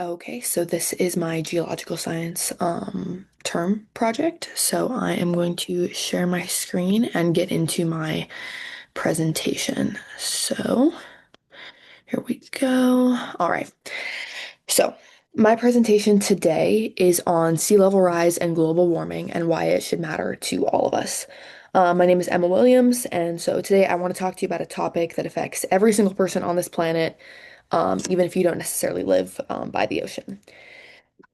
Okay, so this is my geological science term project. So I am going to share my screen and get into my presentation. So here we go. All right. So my presentation today is on sea level rise and global warming and why it should matter to all of us. My name is Emma Williams, and so today I want to talk to you about a topic that affects every single person on this planet, even if you don't necessarily live by the ocean.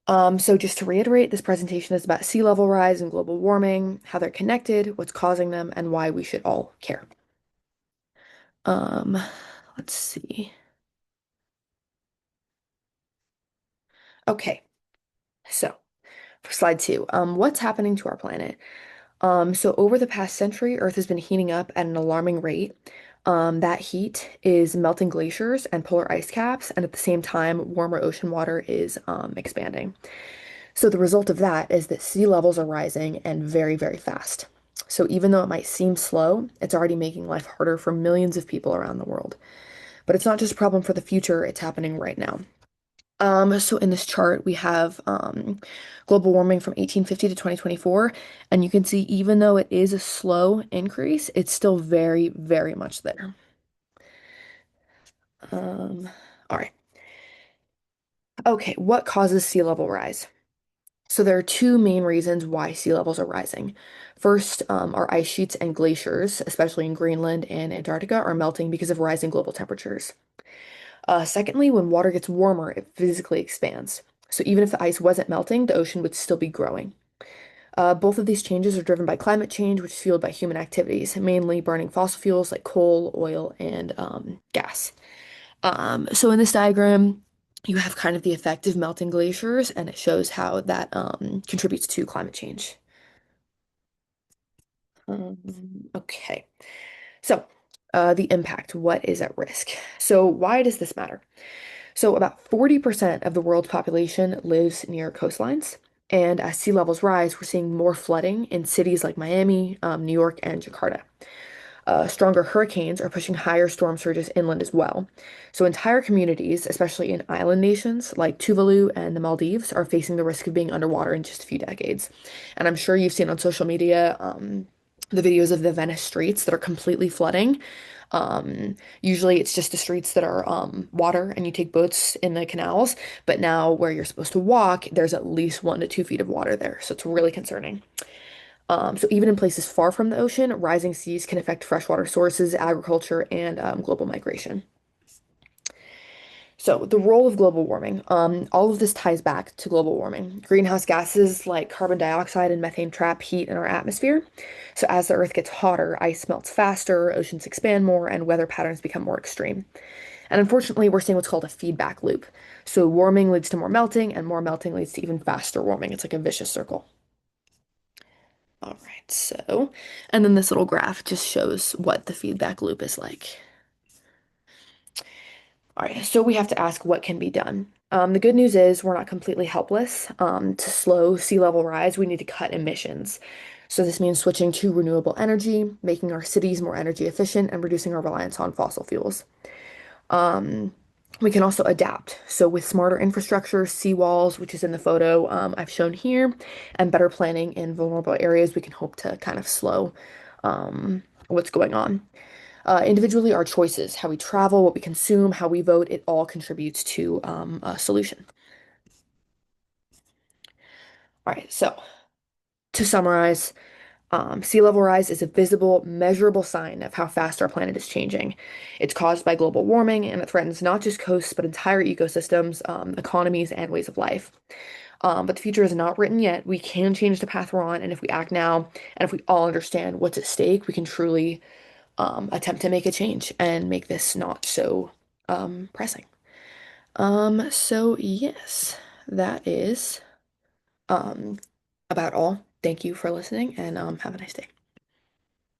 So just to reiterate, this presentation is about sea level rise and global warming, how they're connected, what's causing them, and why we should all care. Um, let's see. Okay, so for slide two, what's happening to our planet? So over the past century, Earth has been heating up at an alarming rate. That heat is melting glaciers and polar ice caps, and at the same time, warmer ocean water is expanding. So the result of that is that sea levels are rising and very, very fast. So even though it might seem slow, it's already making life harder for millions of people around the world. But it's not just a problem for the future, it's happening right now. So in this chart, we have global warming from 1850 to 2024, and you can see even though it is a slow increase, it's still very, very much there. Um, all right. Okay, what causes sea level rise? So there are two main reasons why sea levels are rising. First, are ice sheets and glaciers, especially in Greenland and Antarctica, are melting because of rising global temperatures. Secondly, when water gets warmer, it physically expands. So even if the ice wasn't melting, the ocean would still be growing. Both of these changes are driven by climate change, which is fueled by human activities, mainly burning fossil fuels like coal, oil, and gas. So in this diagram, you have kind of the effect of melting glaciers, and it shows how that contributes to climate change. Okay, so the impact, what is at risk? So why does this matter? So about 40% of the world's population lives near coastlines. And as sea levels rise, we're seeing more flooding in cities like Miami, New York, and Jakarta. Stronger hurricanes are pushing higher storm surges inland as well. So entire communities, especially in island nations like Tuvalu and the Maldives, are facing the risk of being underwater in just a few decades. And I'm sure you've seen on social media the videos of the Venice streets that are completely flooding. Usually it's just the streets that are water and you take boats in the canals, but now where you're supposed to walk, there's at least 1 to 2 feet of water there. So it's really concerning. So even in places far from the ocean, rising seas can affect freshwater sources, agriculture, and global migration. So the role of global warming, all of this ties back to global warming. Greenhouse gases like carbon dioxide and methane trap heat in our atmosphere. So as the Earth gets hotter, ice melts faster, oceans expand more, and weather patterns become more extreme. And unfortunately, we're seeing what's called a feedback loop. So warming leads to more melting, and more melting leads to even faster warming. It's like a vicious circle. All right, so, and then this little graph just shows what the feedback loop is like. All right, so we have to ask what can be done. The good news is we're not completely helpless. To slow sea level rise, we need to cut emissions. So this means switching to renewable energy, making our cities more energy efficient, and reducing our reliance on fossil fuels. Um, we can also adapt. So with smarter infrastructure, seawalls, which is in the photo I've shown here, and better planning in vulnerable areas, we can hope to kind of slow what's going on. Individually, our choices, how we travel, what we consume, how we vote, it all contributes to a solution. All right, so to summarize, sea level rise is a visible, measurable sign of how fast our planet is changing. It's caused by global warming, and it threatens not just coasts, but entire ecosystems, economies, and ways of life. But the future is not written yet. We can change the path we're on, and if we act now, and if we all understand what's at stake, we can truly attempt to make a change and make this not so pressing. So yes, that is um, about all. Thank you for listening, and have a nice day.